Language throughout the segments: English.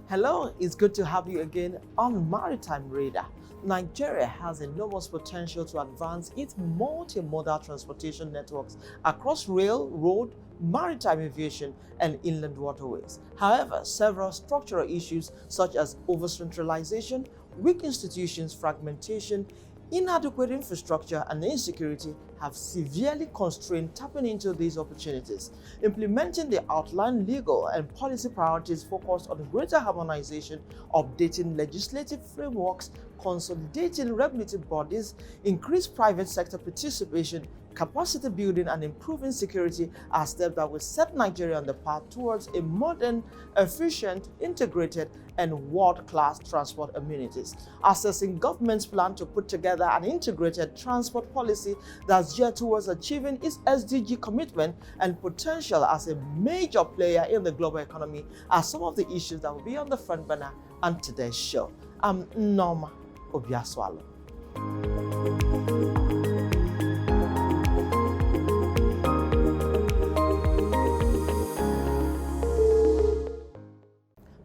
Hello, it's good to have you again on Maritime Radar. Nigeria has enormous potential to advance its multimodal transportation networks across rail, road, maritime aviation, and inland waterways. However, several structural issues such as over-centralization, weak institutions, fragmentation, inadequate infrastructure, and insecurity have severely constrained tapping into these opportunities. Implementing the outlined legal and policy priorities focused on greater harmonization, updating legislative frameworks, consolidating regulative bodies, increased private sector participation, capacity building, and improving security are steps that will set Nigeria on the path towards a modern, efficient, integrated, and world-class transport amenities. Assessing government's plan to put together an integrated transport policy that's geared towards achieving its SDG commitment and potential as a major player in the global economy are some of the issues that will be on the front burner on today's show. I'm Norma Obiaswalo.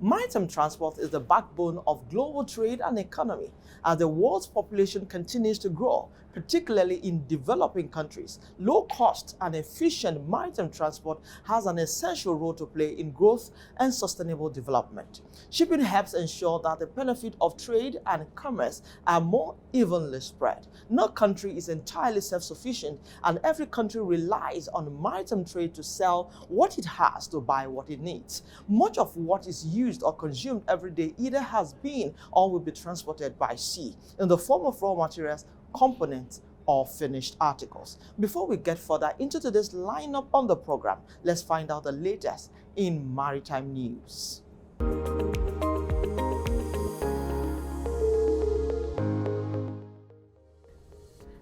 Maritime transport is the backbone of global trade and economy. As the world's population continues to grow, particularly in developing countries, low-cost and efficient maritime transport has an essential role to play in growth and sustainable development. Shipping helps ensure that the benefit of trade and commerce are more evenly spread. No country is entirely self-sufficient, and every country relies on maritime trade to sell what it has to buy what it needs. Much of what is used or consumed every day either has been or will be transported by sea in the form of raw materials, components, or finished articles. Before we get further into today's lineup on the program, let's find out the latest in maritime news.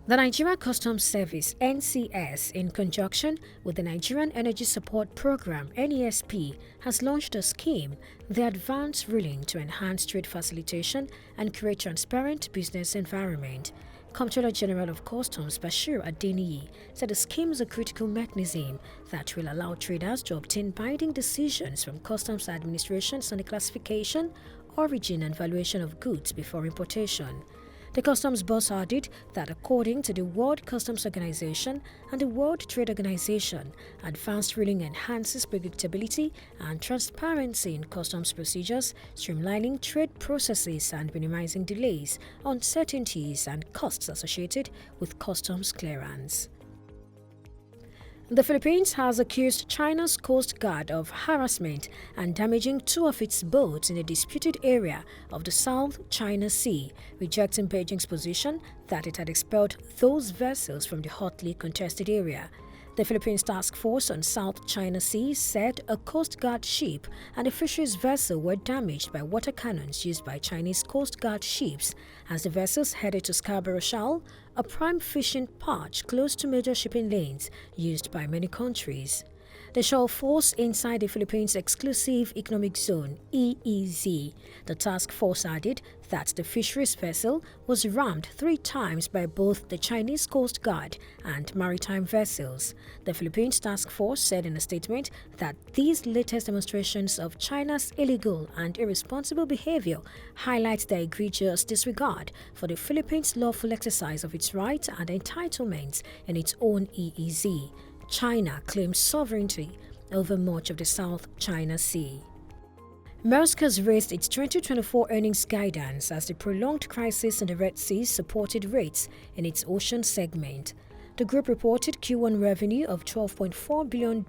The Nigeria Customs Service (NCS), in conjunction with the Nigerian Energy Support Program (NESP), has launched a scheme, the Advanced Ruling, to enhance trade facilitation and create transparent business environment. Comptroller General of Customs Bashir Adeniyi said the scheme is a critical mechanism that will allow traders to obtain binding decisions from customs administrations on the classification, origin, and valuation of goods before importation. The customs boss added that according to the World Customs Organization and the World Trade Organization, advanced ruling enhances predictability and transparency in customs procedures, streamlining trade processes and minimizing delays, uncertainties, and costs associated with customs clearance. The Philippines has accused China's Coast Guard of harassment and damaging two of its boats in a disputed area of the South China Sea, rejecting Beijing's position that it had expelled those vessels from the hotly contested area. The Philippines Task Force on South China Sea said a Coast Guard ship and a fisheries vessel were damaged by water cannons used by Chinese Coast Guard ships as the vessels headed to Scarborough Shoal, a prime fishing patch close to major shipping lanes used by many countries. The shoal falls inside the Philippines Exclusive Economic Zone (EEZ). The task force added that the fisheries vessel was rammed 3 times by both the Chinese Coast Guard and maritime vessels. The Philippines task force said in a statement that these latest demonstrations of China's illegal and irresponsible behavior highlight their egregious disregard for the Philippines' lawful exercise of its rights and entitlements in its own EEZ. China claims sovereignty over much of the South China Sea. Maersk has raised its 2024 earnings guidance as the prolonged crisis in the Red Sea supported rates in its ocean segment. The group reported Q1 revenue of $12.4 billion,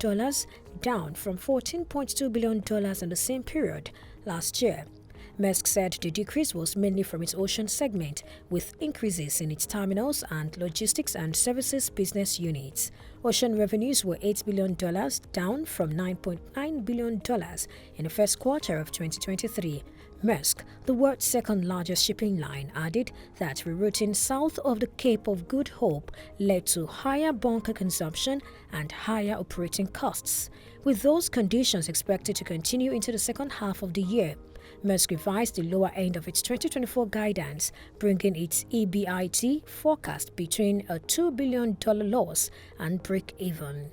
down from $14.2 billion in the same period last year. Maersk said the decrease was mainly from its ocean segment, with increases in its terminals and logistics and services business units. Ocean revenues were $8 billion, down from $9.9 billion in the first quarter of 2023. Maersk, the world's second largest shipping line, added that rerouting south of the Cape of Good Hope led to higher bunker consumption and higher operating costs, with those conditions expected to continue into the second half of the year. Maersk revised the lower end of its 2024 guidance, bringing its EBIT forecast between a $2 billion loss and break-even.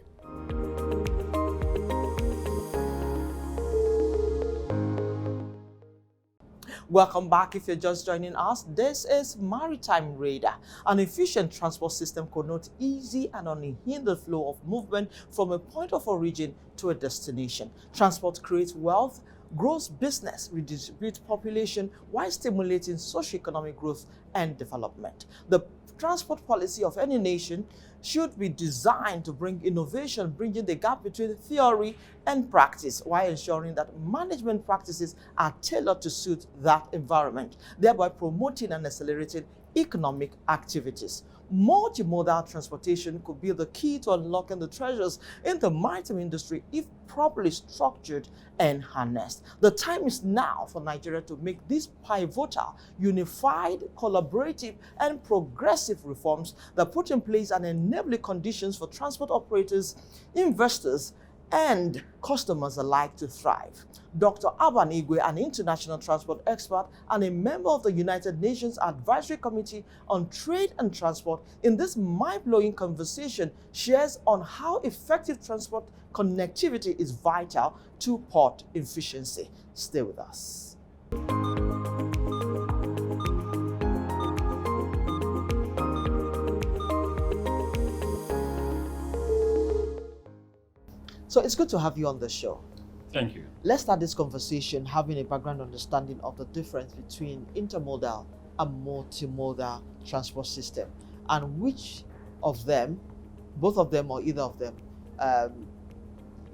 Welcome back if you're just joining us. This is Maritime Radar. An efficient transport system connotes easy and unhindered flow of movement from a point of origin to a destination. Transport creates wealth, grows business, redistributes population while stimulating socio-economic growth and development. The transport policy of any nation should be designed to bring innovation, bridging the gap between theory and practice, while ensuring that management practices are tailored to suit that environment, thereby promoting and accelerating economic activities. Multimodal transportation could be the key to unlocking the treasures in the maritime industry if properly structured and harnessed. The time is now for Nigeria to make these pivotal, unified, collaborative, and progressive reforms that put in place and enabling conditions for transport operators, investors, and customers alike to thrive. Dr. Aban Igwe, an international transport expert and a member of the United Nations Advisory Committee on Trade and Transport, in this mind-blowing conversation shares on how effective transport connectivity is vital to port efficiency. Stay with us. So it's good to have you on the show. Thank you. Let's start this conversation having a background understanding of the difference between intermodal and multimodal transport system, and which of them, both of them or either of them,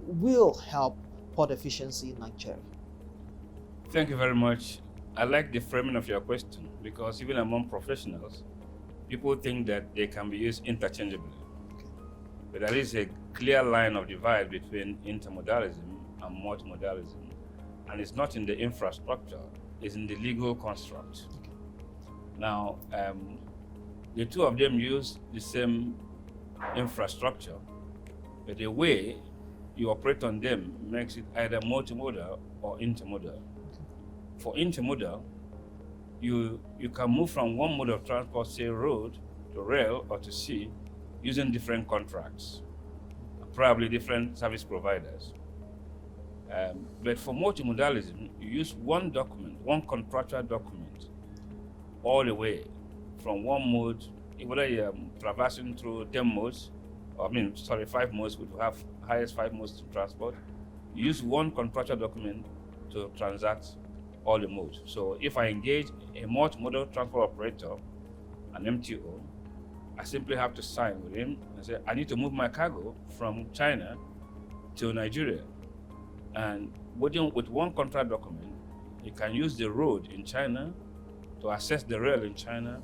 will help port efficiency in Nigeria. Thank you very much. I like the framing of your question because even among professionals, people think that they can be used interchangeably. But there is a clear line of divide between intermodalism and multimodalism. And it's not in the infrastructure, it's in the legal construct. Now, the two of them use the same infrastructure, but the way you operate on them makes it either multimodal or intermodal. For intermodal, you can move from one mode of transport, say road, to rail or to sea, using different contracts, probably different service providers. But for multimodalism, you use one document, one contractual document, all the way from one mode, whether you're traversing through 10 modes, 5 modes, which will have highest 5 modes to transport. You use one contractual document to transact all the modes. So if I engage a multimodal transport operator, an MTO, I simply have to sign with him and say, I need to move my cargo from China to Nigeria. And with one contract document, you can use the road in China to access the rail in China,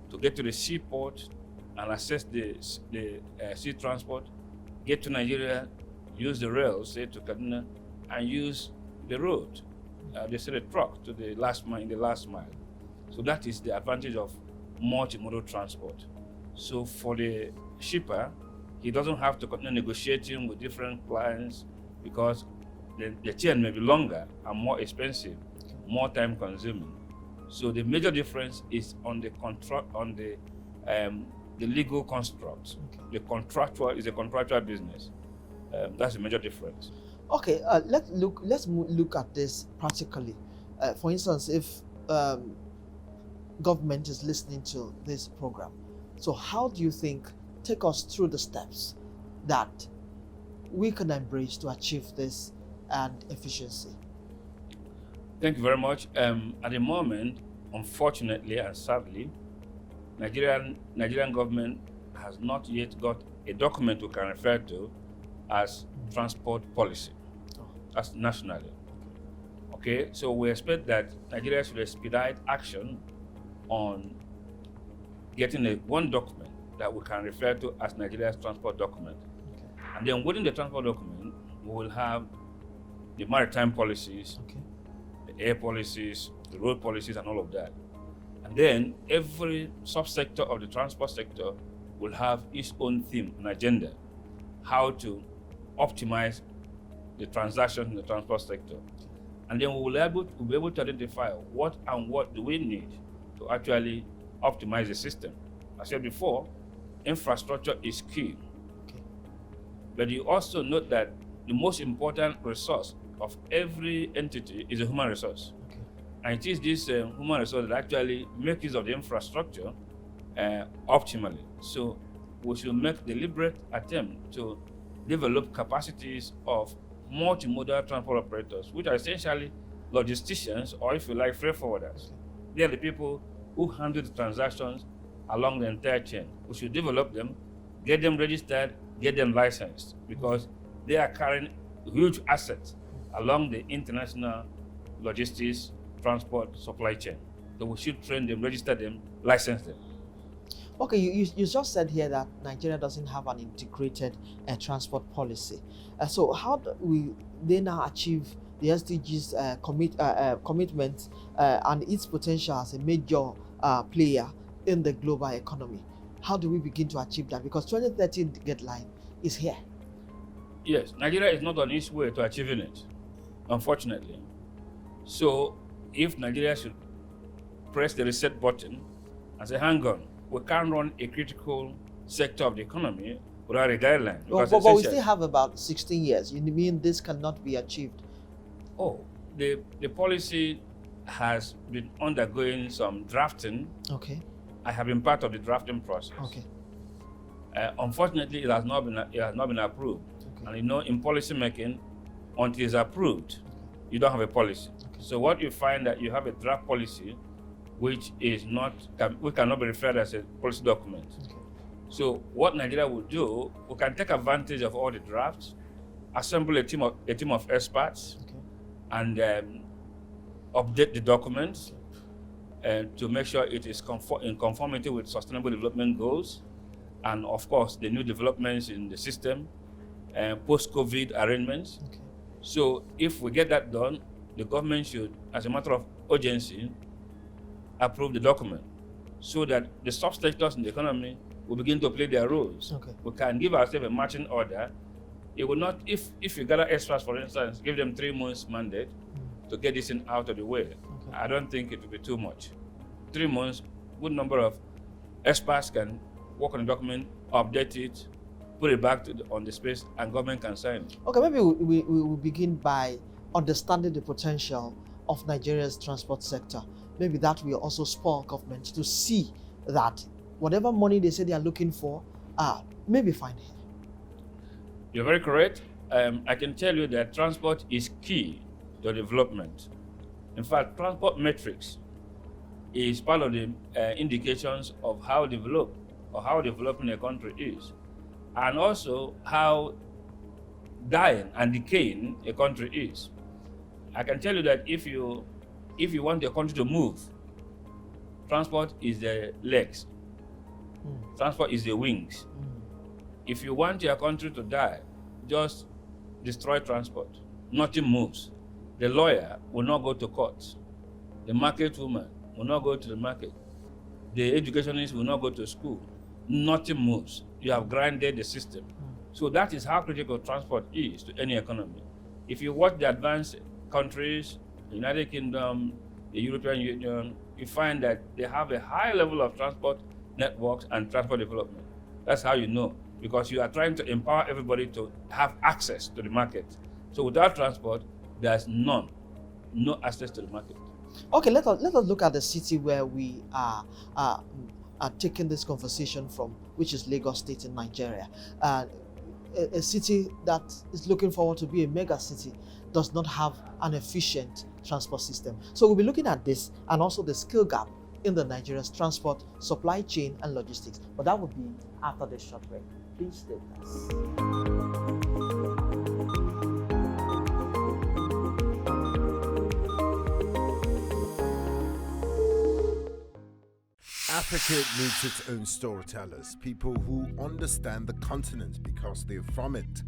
to get to the seaport and access the sea transport, get to Nigeria, use the rail, say to Kaduna, and use the road, they say the truck to the last mile. So that is the advantage of multimodal transport. So for the shipper, he doesn't have to continue negotiating with different clients because the chain may be longer and more expensive, more time consuming. So the major difference is on the legal construct. The contractual is a contractual business. That's the major difference. Okay, let's look at this practically. For instance, if government is listening to this program, so how do you think, take us through the steps that we can embrace to achieve this and efficiency? Thank you very much. At the moment, unfortunately and sadly, Nigerian government has not yet got a document we can refer to as transport policy. That's nationally. Okay, so we expect that Nigeria should expedite action on getting one document that we can refer to as Nigeria's transport document. And then within the transport document, we will have the maritime policies, the air policies, the road policies, and all of that. And then every subsector of the transport sector will have its own theme and agenda, how to optimize the transactions in the transport sector. And then we will be able to identify what do we need to actually optimize the system. I said before, infrastructure is key. But you also note that the most important resource of every entity is a human resource. And it is this human resource that actually make use of the infrastructure optimally. So we should make deliberate attempt to develop capacities of multimodal transport operators, which are essentially logisticians, or if you like, freight forwarders. They are the people who handle the transactions along the entire chain. We should develop them, get them registered, get them licensed, because they are carrying huge assets along the international logistics, transport, supply chain. So we should train them, register them, license them. Okay, you just said here that Nigeria doesn't have an integrated transport policy. So how do they now achieve the SDGs commitment and its potential as a major player in the global economy? How do we begin to achieve that? Because 2030 deadline is here. Yes, Nigeria is not on its way to achieving it, unfortunately. So if Nigeria should press the reset button and say, hang on, we can't run a critical sector of the economy without a guideline. But we still have about 16 years. You mean this cannot be achieved? Oh, the policy has been undergoing some drafting. Okay. I have been part of the drafting process. Okay. Unfortunately, it has not been approved. Okay. And you know, in policy making, until it's approved, you don't have a policy. Okay. So what you find that you have a draft policy, which cannot be referred as a policy document. Okay. So what Nigeria will do, we can take advantage of all the drafts, assemble a team of experts, okay, and update the documents to make sure it is in conformity with sustainable development goals, and of course the new developments in the system, post-COVID arrangements. Okay. So if we get that done, the government should, as a matter of urgency, approve the document so that the subsectors in the economy will begin to play their roles. Okay. We can give ourselves a marching order. It will not, if you gather experts, for instance, give them 3 months mandate to get this thing out of the way. Okay. I don't think it will be too much. 3 months, good number of experts can work on the document, update it, put it back on the space, and government can sign it. Okay, maybe we will begin by understanding the potential of Nigeria's transport sector. Maybe that will also spur government to see that whatever money they say they are looking for, maybe find it. You're very correct. I can tell you that transport is key to development. In fact, transport metrics is part of the indications of how developed or how developing a country is, and also how dying and decaying a country is. I can tell you that if you want your country to move, transport is the legs. Transport is the wings. If you want your country to die, just destroy transport. Nothing moves. The lawyer will not go to court. The market woman will not go to the market. The educationist will not go to school. Nothing moves. You have grinded the system. So that is how critical transport is to any economy. If you watch the advanced countries, the United Kingdom, the European Union, you find that they have a high level of transport networks and transport development. That's how you know, because you are trying to empower everybody to have access to the market. So without transport, there's no access to the market. Okay, let us look at the city where we are taking this conversation from, which is Lagos State in Nigeria. A city that is looking forward to be a mega city does not have an efficient transport system. So we'll be looking at this and also the skill gap in the Nigeria's transport, supply chain, and logistics. But that would be after this short break. Please stay with us. Africa needs its own storytellers, people who understand the continent because they're from it.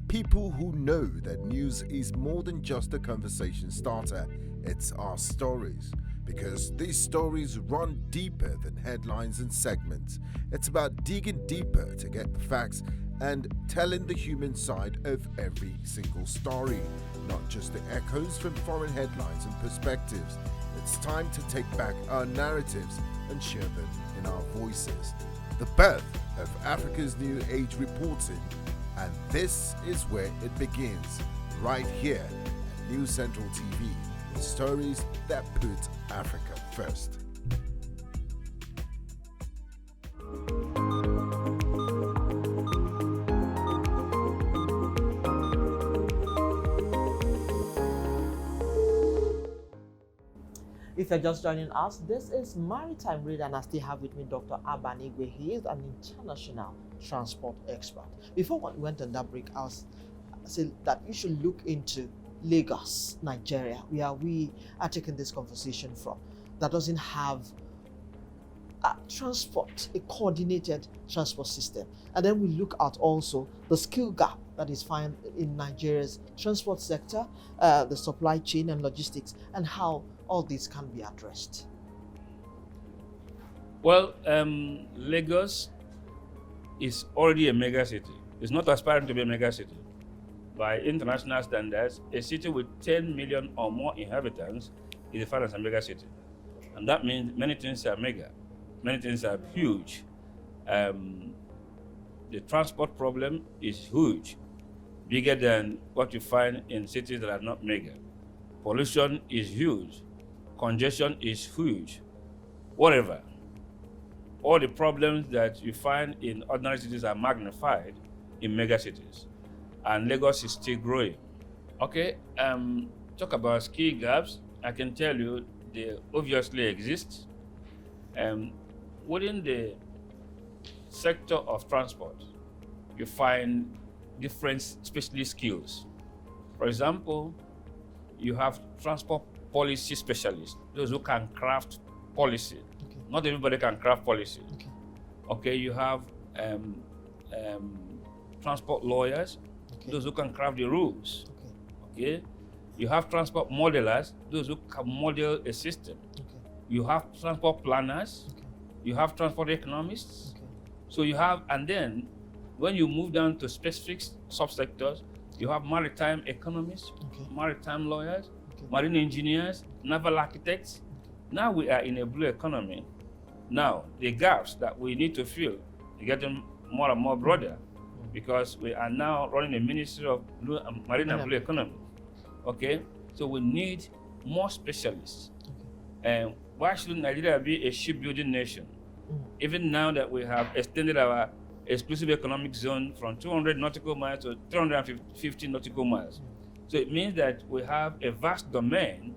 People who know that news is more than just a conversation starter, it's our stories. Because these stories run deeper than headlines and segments. It's about digging deeper to get the facts and telling the human side of every single story, not just the echoes from foreign headlines and perspectives. It's time to take back our narratives and share them in our voices. The birth of Africa's New Age reporting, and this is where it begins, right here at News Central TV stories that put Africa first. If you're just joining us, this is Maritime Read, and I still have with me Dr. Abanigwe. He is an international transport expert. Before we went on that break, I said that you should look into Lagos, Nigeria, where we are taking this conversation from, that doesn't have a coordinated transport system. And then we look at also the skill gap that is found in Nigeria's transport sector, the supply chain and logistics, and how all this can be addressed. Well, Lagos is already a mega city. It's not aspiring to be a mega city. By international standards, a city with 10 million or more inhabitants is defined as a mega city. And that means many things are mega, many things are huge. The transport problem is huge, bigger than what you find in cities that are not mega. Pollution is huge. Congestion is huge. Whatever. All the problems that you find in ordinary cities are magnified in mega cities. And Lagos is still growing. Okay, talk about skill gaps. I can tell you they obviously exist. Within the sector of transport, you find different specialist skills. For example, you have transport policy specialists, those who can craft policy. Okay. Not everybody can craft policy. Okay. Okay, you have transport lawyers, Okay. those who can craft the rules. Okay. Okay, you have transport modelers, those who can model a system. Okay. You have transport planners. Okay. You have transport economists. Okay. So you have, and then when you move down to specific subsectors, you have maritime economists, Okay. maritime lawyers, Okay. marine engineers, naval architects. Now we are in a blue economy. Now the gaps that we need to fill are getting more and more broader, because we are now running a ministry of blue, marine and blue economy. Okay, so we need more specialists. And why should Nigeria be a shipbuilding nation? Even now that we have extended our exclusive economic zone from 200 nautical miles to 350 nautical miles. So it means that we have a vast domain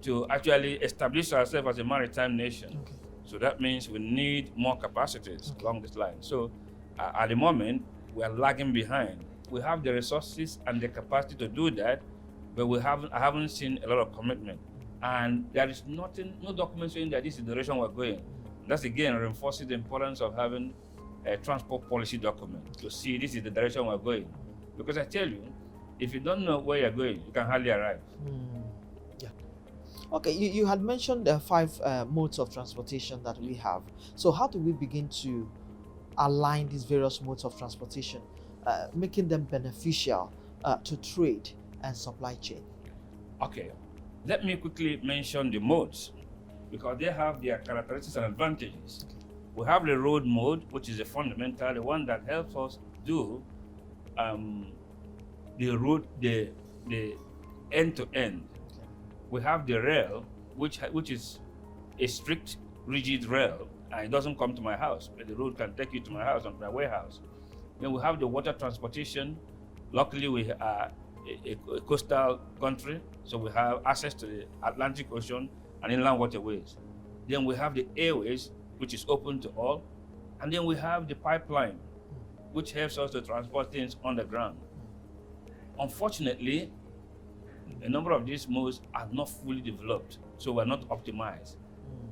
to actually establish ourselves as a maritime nation. Okay. So that means we need more capacities along this line. So at the moment, we are lagging behind. We have the resources and the capacity to do that, but I haven't seen a lot of commitment. And there is no document saying that this is the direction we're going. That's again reinforces the importance of having a transport policy document to see this is the direction we're going. Because I tell you, if you don't know where you're going, you can hardly arrive. Yeah. Okay, you had mentioned the 5 modes of transportation that we have. So how do we begin to align these various modes of transportation, making them beneficial to trade and supply chain? Okay, let me quickly mention the modes, because they have their characteristics and advantages. Okay. We have the road mode, which is a fundamental, the one that helps us do the route, the end-to-end. Okay. We have the rail, which is a strict, rigid rail, and it doesn't come to my house, but the road can take you to my house and my warehouse. Then we have the water transportation. Luckily, we are a coastal country, so we have access to the Atlantic Ocean and inland waterways. Then we have the airways, which is open to all. And then we have the pipeline, which helps us to transport things on the ground. Unfortunately, a number of these modes are not fully developed, so we're not optimized.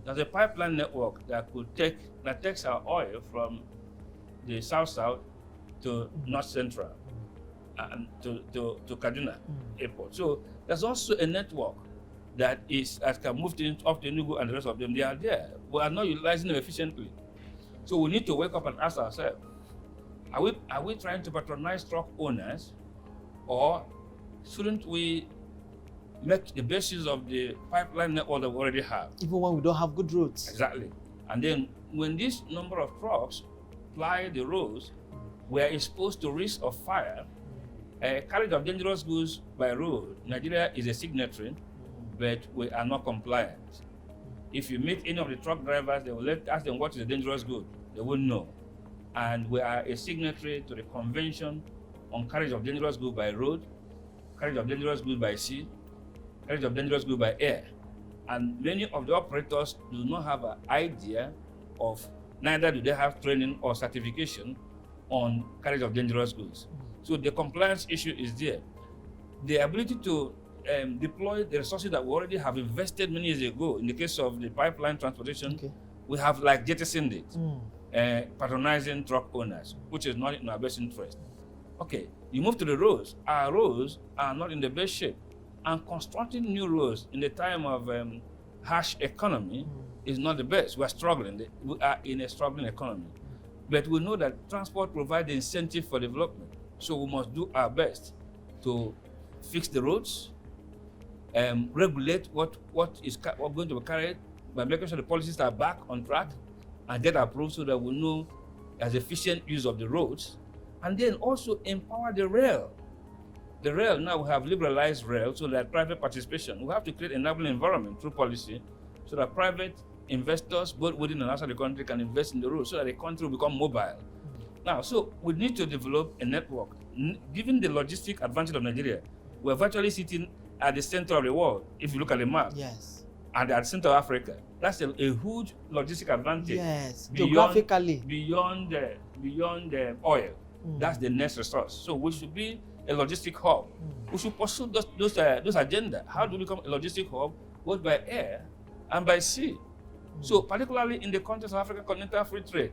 There's a pipeline network that takes our oil from the south-south to north-central and to Kaduna airport. So there's also a network that can move things up to Enugu and the rest of them. They are there. We are not utilizing them efficiently. So we need to wake up and ask ourselves, are we trying to patronize truck owners, or shouldn't we make the basis of the pipeline network that we already have? Even when we don't have good roads. Exactly. And then when this number of trucks ply the roads, we are exposed to risk of fire. Carriage of dangerous goods by road. Nigeria is a signatory but we are not compliant. If you meet any of the truck drivers, they will ask them what is a dangerous good. They won't know. And we are a signatory to the Convention on Carriage of Dangerous Goods by Road, Carriage of Dangerous Goods by Sea, Carriage of Dangerous Goods by Air. And many of the operators do not have an idea of, neither do they have training or certification on carriage of dangerous goods. So the compliance issue is there. The ability to deploy the resources that we already have invested many years ago. In the case of the pipeline transportation, we have like jettisoned it, patronizing truck owners, which is not in our best interest. Okay, you move to the roads. Our roads are not in the best shape. And constructing new roads in the time of harsh economy is not the best. We're struggling. We are in a struggling economy. But we know that transport provides the incentive for development. So we must do our best to fix the roads, regulate what going to be carried by making sure the policies are back on track and get approved so that we know as efficient use of the roads. And then also empower the rail. The rail, now we have liberalized rail so that private participation. We have to create an enabling environment through policy so that private investors, both within and outside the country, can invest in the road so that the country will become mobile. Now, so we need to develop a network. Given the logistic advantage of Nigeria, we're virtually sitting at the center of the world, if you look at the map. Yes. And at the center of Africa. That's a huge logistic advantage. Yes, Beyond, geographically. Beyond oil. That's the next resource. So we should be a logistic hub. We should pursue those agendas. How do we become a logistic hub, both by air and by sea? So particularly in the context of African continental free trade,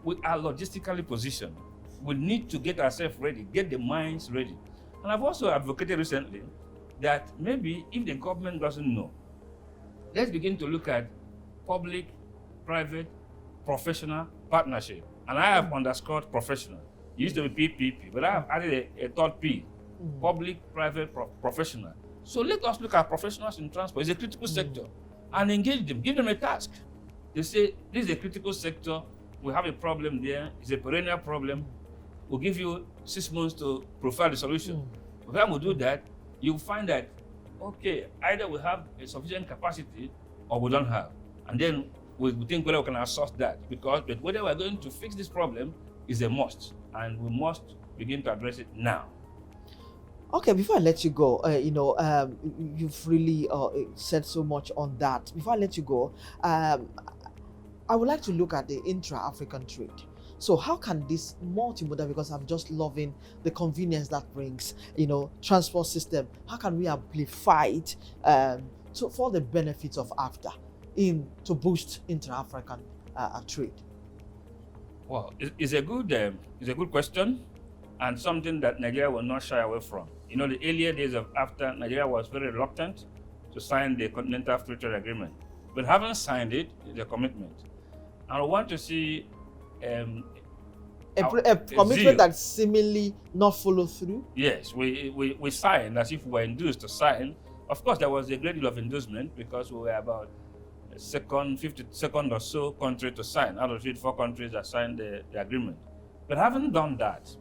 we are logistically positioned. We need to get ourselves ready, get the minds ready. And I've also advocated recently that maybe if the government doesn't know, let's begin to look at public, private, professional partnership. And I have underscored professional. It used to be PPP, but I have added a third P, public, private, professional. So let us look at professionals in transport. It's a critical sector. And engage them, give them a task. They say, this is a critical sector, we have a problem there, it's a perennial problem. We'll give you 6 months to profile the solution. When we do that, you'll find that, okay, either we have a sufficient capacity or we don't have. And then we think whether we can outsource that, but whether we're going to fix this problem is a must, and we must begin to address it now. Okay, before I let you go, you've really said so much on that. Before I let you go, I would like to look at the intra-African trade. So how can this multimodal, because I'm just loving the convenience that brings, transport system, how can we amplify it for the benefits of AFTA to boost intra-African trade? Well, it's a good question, and something that Nigeria will not shy away from. The earlier days of AFTA, Nigeria was very reluctant to sign the Continental Free Trade Agreement. But having signed it is a commitment. And I want to see a commitment that seemingly not follow through? Yes, we signed as if we were induced to sign. Of course, there was a great deal of inducement because we were about 52nd or so country to sign. Out of 4 countries that signed the agreement. But having done that,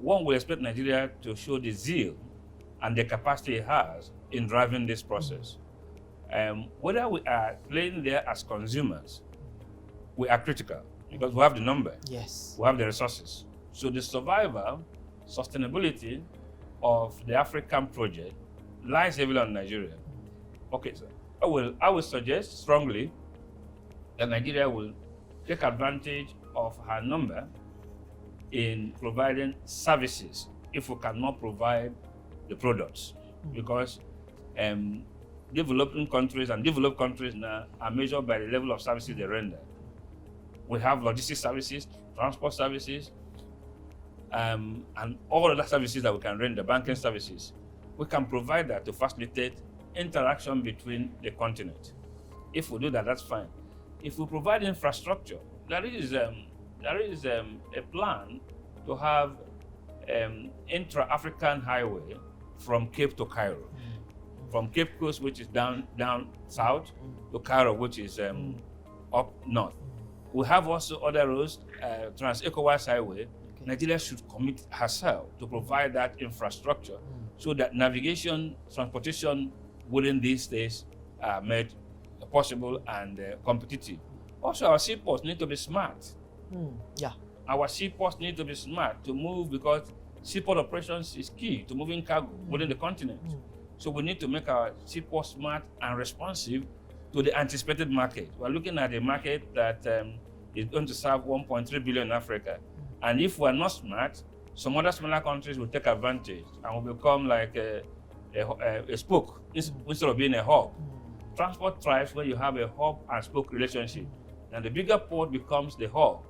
one will expect Nigeria to show the zeal and the capacity it has in driving this process. Whether we are playing there as consumers, we are critical because we have the number, yes, we have the resources. So the survival, sustainability of the African project lies heavily on Nigeria. Okay, so I will suggest strongly that Nigeria will take advantage of her number in providing services if we cannot provide the products. Because developing countries and developed countries now are measured by the level of services they render. We have logistics services, transport services, and all other services that we can render, banking services. We can provide that to facilitate interaction between the continent. If we do that, that's fine. If we provide infrastructure, there is a plan to have intra-African highway from Cape to Cairo, from Cape Coast, which is down south, to Cairo, which is up north. We have also other roads, Trans-ECOWAS highway. Nigeria should commit herself to provide that infrastructure so that navigation, transportation within these states are made possible and competitive. Also, our seaports need to be smart. Yeah. Our seaports need to be smart to move, because seaport operations is key to moving cargo within the continent. So we need to make our seaports smart and responsive to the anticipated market. We're looking at a market that is going to serve 1.3 billion in Africa. And if we're not smart, some other smaller countries will take advantage and will become like a spoke instead of being a hub. Transport thrives when you have a hub and spoke relationship. And the bigger port becomes the hub,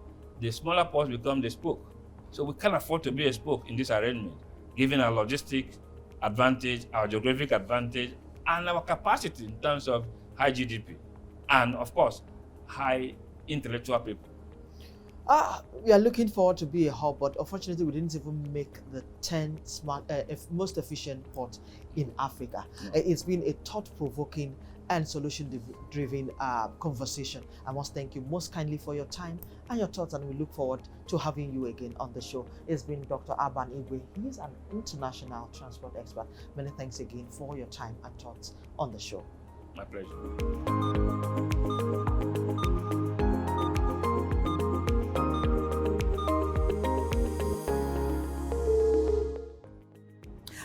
the smaller ports become the spoke. So we can't afford to be a spoke in this arrangement, given our logistic advantage, our geographic advantage, and our capacity in terms of high GDP, and of course, high intellectual people. We are looking forward to be a hub, but unfortunately, we didn't even make the 10 most efficient port in Africa. It's been a thought-provoking and solution-driven conversation. I must thank you most kindly for your time and your thoughts, and we look forward to having you again on the show. It's been Dr. Aban Igwe. He's an international transport expert. Many thanks again for your time and thoughts on the show. My pleasure.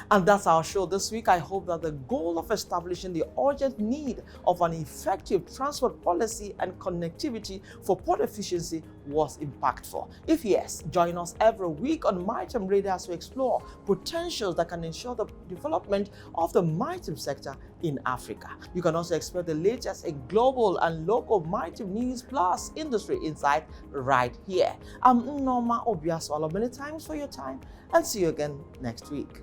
And that's our show this week. I hope that the goal of establishing the urgent need of an effective transport policy and connectivity for port efficiency was impactful. If yes, join us every week on Maritime Radio as we explore potentials that can ensure the development of the maritime sector in Africa. You can also expect the latest in global and local maritime news plus industry insight right here. I'm Norma Obiaswalo. Many thanks for your time, and see you again next week.